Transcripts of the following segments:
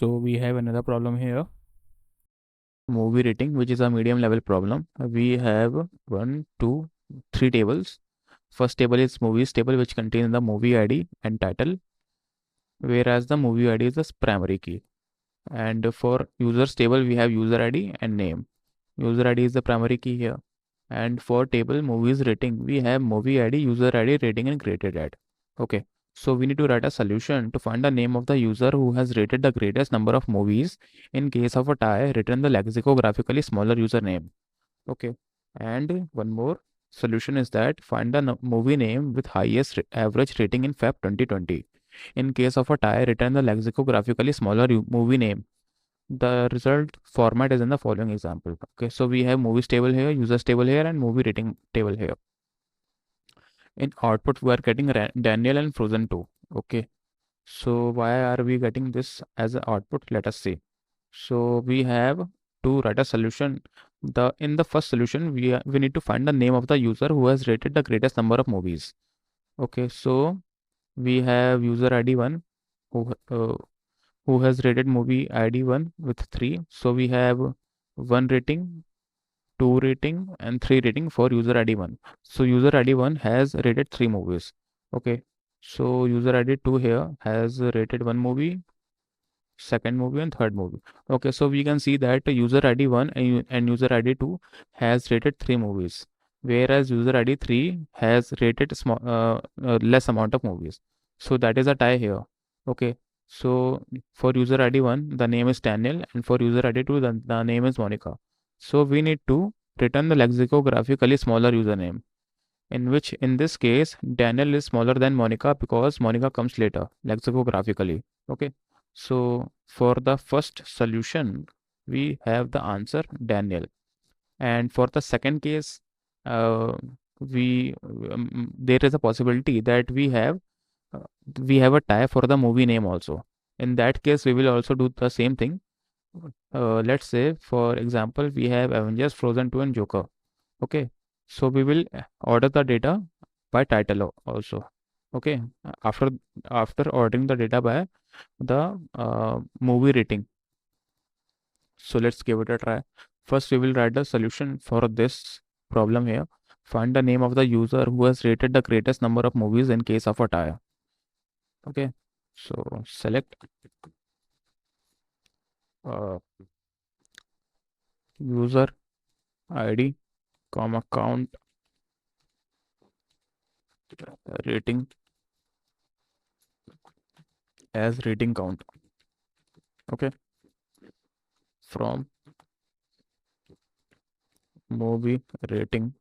So we have another problem here. Movie rating, which is a medium level problem. We have one, two, three tables. First table is movies table, which contains the movie ID and title, whereas the movie ID is the primary key. And for users table, we have user ID and name. User ID is the primary key here. And for table movies rating, we have movie ID, user ID, rating, and graded at. Okay. So we need to write a solution to find the name of the user who has rated the greatest number of movies. In case of a tie, return the lexicographically smaller username. Okay. And one more solution is that find the movie name with highest average rating in Feb 2020. In case of a tie, return the lexicographically smaller movie name. The result format is in the following example. Okay, so we have movies table here, users table here, and movie rating table here. In output, we are getting Daniel and Frozen 2. Okay, so why are we getting this as an output? Let us see. So we have to write a solution. In the first solution, we need to find the name of the user who has rated the greatest number of movies. Okay, so we have user ID 1 who uh, who has rated movie ID 1 with 3. So we have 1 rating, 2 rating, and 3 rating for user ID 1. So user ID 1 has rated 3 movies. Okay. So user ID 2 here has rated 1 movie, second movie, and third movie. Okay. So we can see that user ID 1 and user ID 2 has rated 3 movies, whereas user ID 3 has rated less amount of movies. So that is a tie here. Okay. So for user ID 1, the name is Daniel, and for user ID 2, the name is Monica. So we need to return the lexicographically smaller username, in this case, Daniel is smaller than Monica because Monica comes later, lexicographically. Okay. So for the first solution, we have the answer Daniel. And for the second case, uh, we there is a possibility that uh, we have a tie for the movie name also. In that case, we will also do the same thing. Let's say, for example, we have Avengers, Frozen 2, and Joker. Okay, so we will order the data by title also. Okay, after ordering the data by the movie rating. So let's give it a try. First, we will write the solution for this problem here. Find the name of the user who has rated the greatest number of movies in case of a tie. Okay, so select uh, user ID, comma count, rating as rating count. Okay, from movie rating.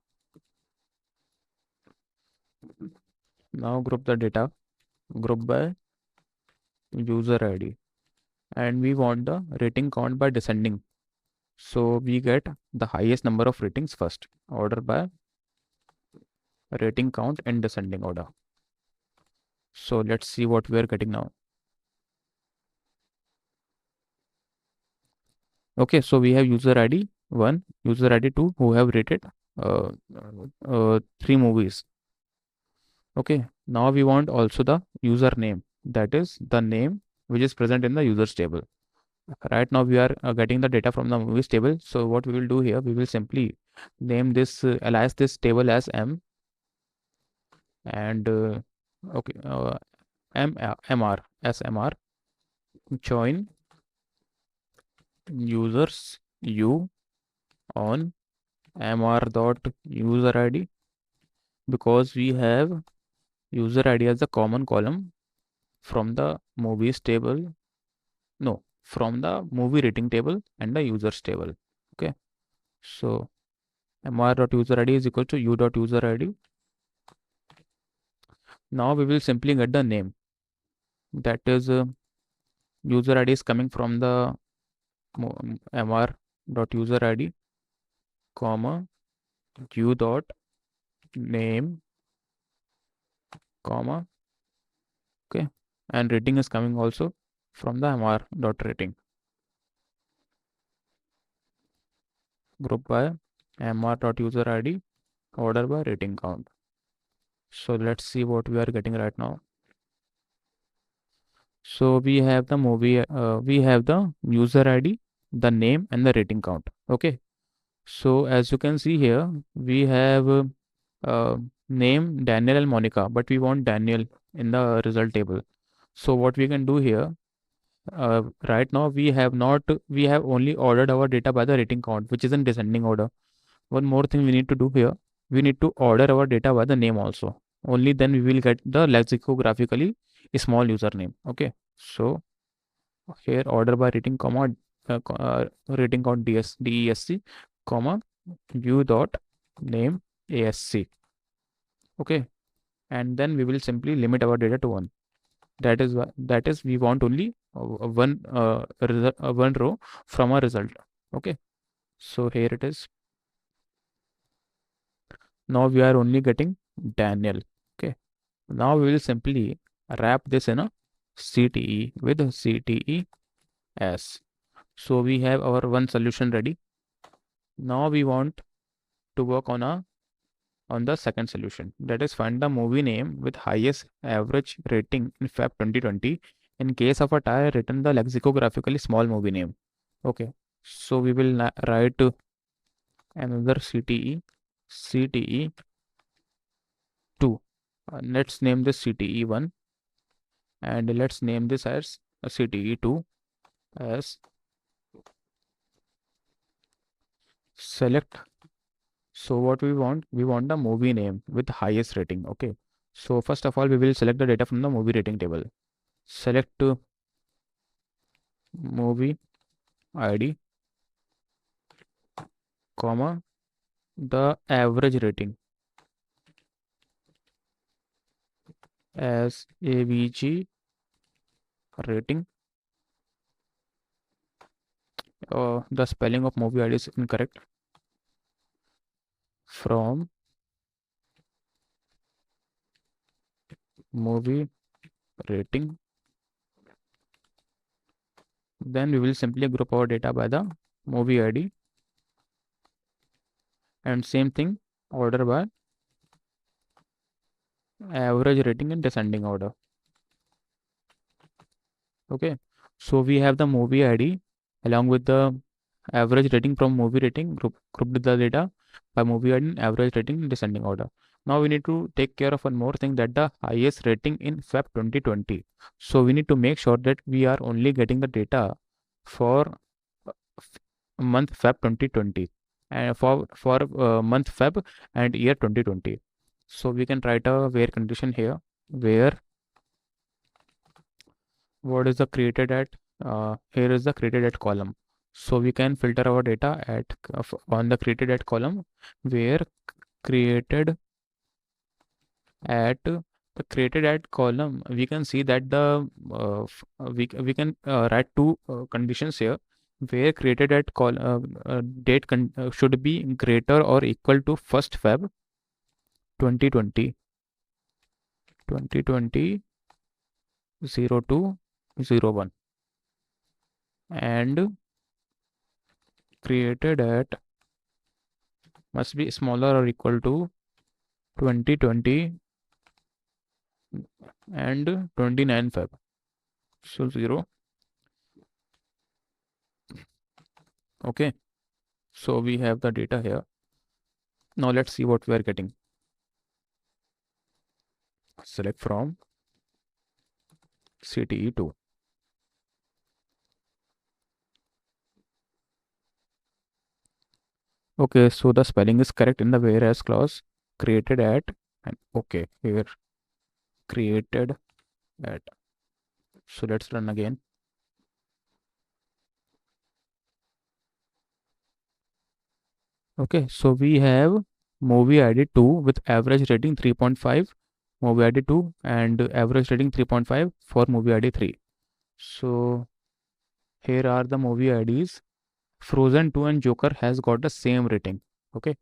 Now group the data, group by user ID, and we want the rating count by descending. So we get the highest number of ratings first, order by rating count in descending order. So let's see what we are getting now. Okay, so we have user ID 1, user ID 2 who have rated 3 movies. Okay, now we want also the username, that is the name which is present in the users table. Right now we are getting the data from the movies table. So what we will do here, we will simply name this alias this table as M, and okay MR as MR, join users U on MR dot user ID, because we have user ID as the common column from the movies table, no, from the movie rating table and the users table. Okay, so MR dot user ID is equal to U dot user ID. Now we will simply get the name, that is user ID is coming from the MR dot user ID, comma U dot name, comma, okay, and rating is coming also from the MR dot rating, group by MR dot user ID, order by rating count. So let's see what we are getting right now. So we have the we have the user ID, the name, and the rating count. Okay. So as you can see here, we have uh, name Daniel and Monica, but we want Daniel in the result table. So what we can do here, right now we have only ordered our data by the rating count, which is in descending order. One more thing we need to do here, we need to order our data by the name also. Only then we will get the lexicographically small username. Okay. So here order by rating comma rating count DESC comma view dot name ASC. Okay. And then we will simply limit our data to 1. That is we want only one row from a result. Okay. So here it is. Now we are only getting Daniel. Okay. Now we will simply wrap this in a CTE with CTE S. So we have our one solution ready. Now we want to work on the second solution, that is find the movie name with highest average rating in Feb 2020. In case of a tie, return the lexicographically small movie name. Okay, so we will write another CTE 2. Let's name this CTE 1 and let's name this as CTE 2 as select. So what we want the movie name with highest rating. Okay, so first of all we will select the data from the movie rating table. Select movie ID comma the average rating as AVG rating. The spelling of movie ID is incorrect. From movie rating. Then we will simply group our data by the movie ID and same thing order by average rating in descending order. Okay, so we have the movie ID along with the average rating from movie rating grouped the data by movie ID and average rating in descending order. Now we need to take care of one more thing, that the highest rating in Feb 2020. So we need to make sure that we are only getting the data for month Feb 2020 and for month Feb and year 2020. So we can write a where condition here, where what is the created at here is the created at column. So we can filter our data at on the created at column, where created at the created at column we can see that the we can write two conditions here, where created at date should be greater or equal to 1st Feb 2020 0201 and created at must be smaller or equal to 2020 and 29 Feb. So 0. Okay. So we have the data here. Now let's see what we are getting. Select from CTE 2. Okay, so the spelling is correct in the whereas clause. Created at and okay, here created at. So let's run again. Okay, so we have movie ID 2 with average rating 3.5, movie ID 2 and average rating 3.5 for movie ID 3. So here are the movie IDs. Frozen 2 and Joker has got the same rating. Okay,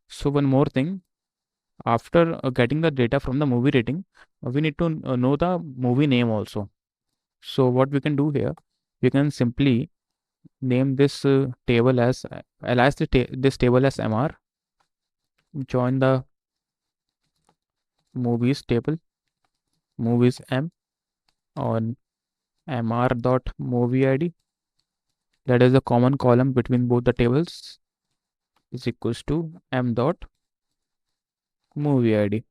so one more thing, after getting the data from the movie rating, we need to know the movie name also. So what we can do here, we can simply name this table as alias this table as MR. Join the movies table, movies M on mr dot movie id, that is the common column between both the tables, is equals to m dot movie id.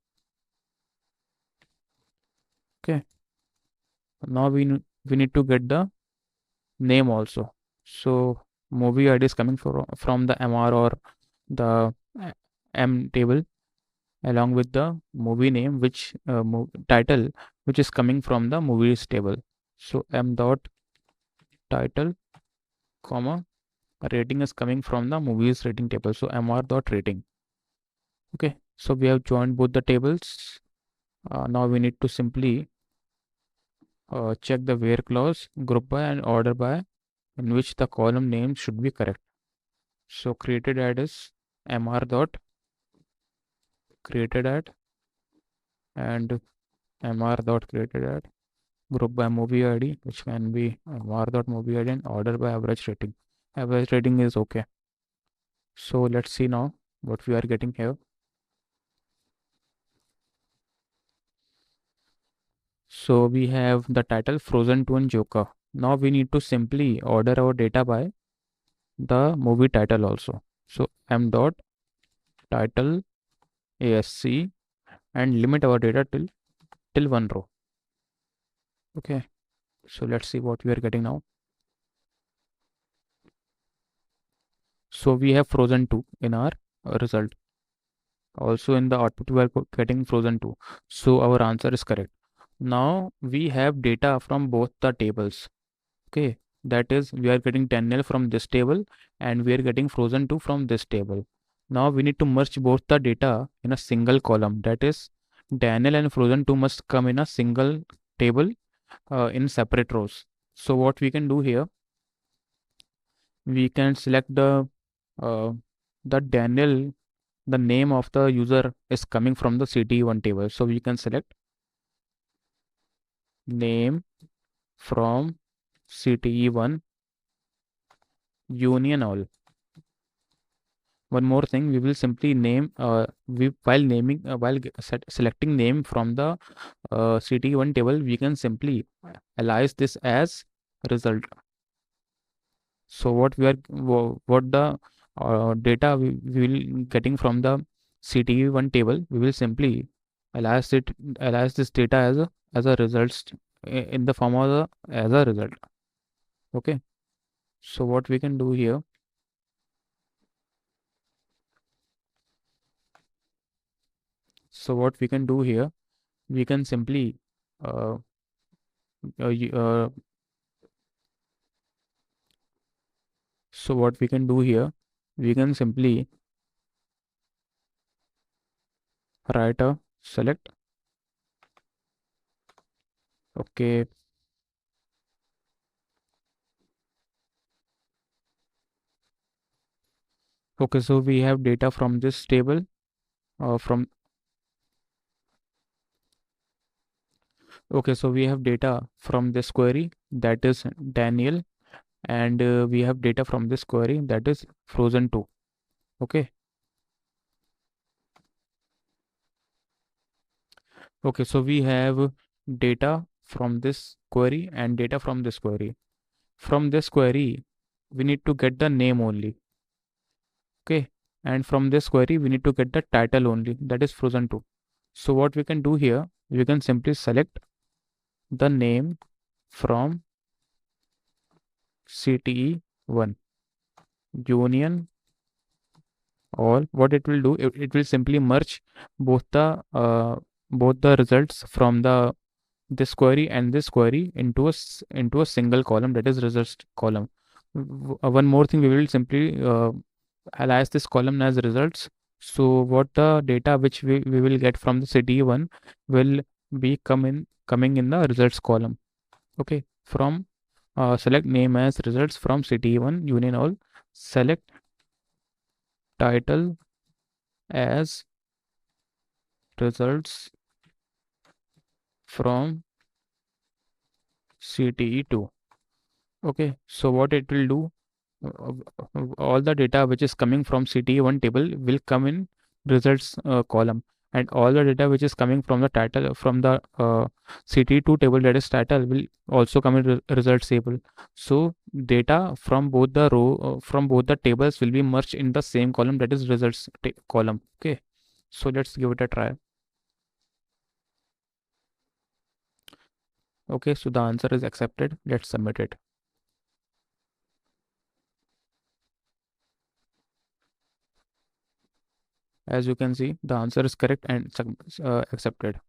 Okay, now we need to get the name also. So movie id is coming from the mr or the uh, m table, along with the movie name, which title, which is coming from the movies table. So m dot title, comma, rating is coming from the movies rating table. So mr dot rating. Okay, so we have joined both the tables. Now we need to simply check the where clause, group by and order by, in which the column name should be correct. So created at is mr dot created at and mr dot created at group by movie id, which can be mr dot movie id, and order by average rating. Average rating is okay. So let's see now what we are getting here. So we have the title Frozen 2 and Joker. Now we need to simply order our data by the movie title also. So m dot title asc and limit our data till one row. Okay, so let's see what we are getting now. So we have Frozen 2 in our result. Also in the output we are getting Frozen 2. So our answer is correct. Now we have data from both the tables. Okay, that is we are getting Daniel from this table and we are getting Frozen 2 from this table. Now we need to merge both the data in a single column. That is Daniel and Frozen 2 must come in a single table in separate rows. So what we can do here, we can select uh, the Daniel, the name of the user is coming from the CTE1 table. So we can select name from CTE1 union all. One more thing, we will simply name while selecting name from the CTE1 table, we can simply alias this as result. So what what the data we will getting from the CTE1 table, we will simply alias this data as a results in the form of as a result. Okay, so what we can do here, we can simply uh, uh, y- uh, so what we can do here, we can simply write a select. Okay, okay, so we have data from this table from okay, so we have data from this query, that is Daniel, and we have data from this query, that is Frozen 2. Okay, okay, so we have data from this query and data from this query. From this query we need to get the name only. Okay, and from this query we need to get the title only, that is Frozen 2. So what we can do here, we can simply select the name from CTE1 union all. What it will do, it will simply merge both the results from the this query and this query into into a single column, that is results column. One more thing, we will simply alias this column as results. So what the data which we will get from the CTE1 will be coming in the results column. Okay, from select name as results from CTE1 union all, select title as results from CTE2. Okay, so what it will do, all the data which is coming from CTE1 table will come in results column, and all the data which is coming from the title from the ct2 table, that is title, will also come in results table. So data from both the row from both the tables will be merged in the same column, that is results column. Okay, so let's give it a try. Okay, so the answer is accepted. Let's submit it. As you can see, the answer is correct and accepted.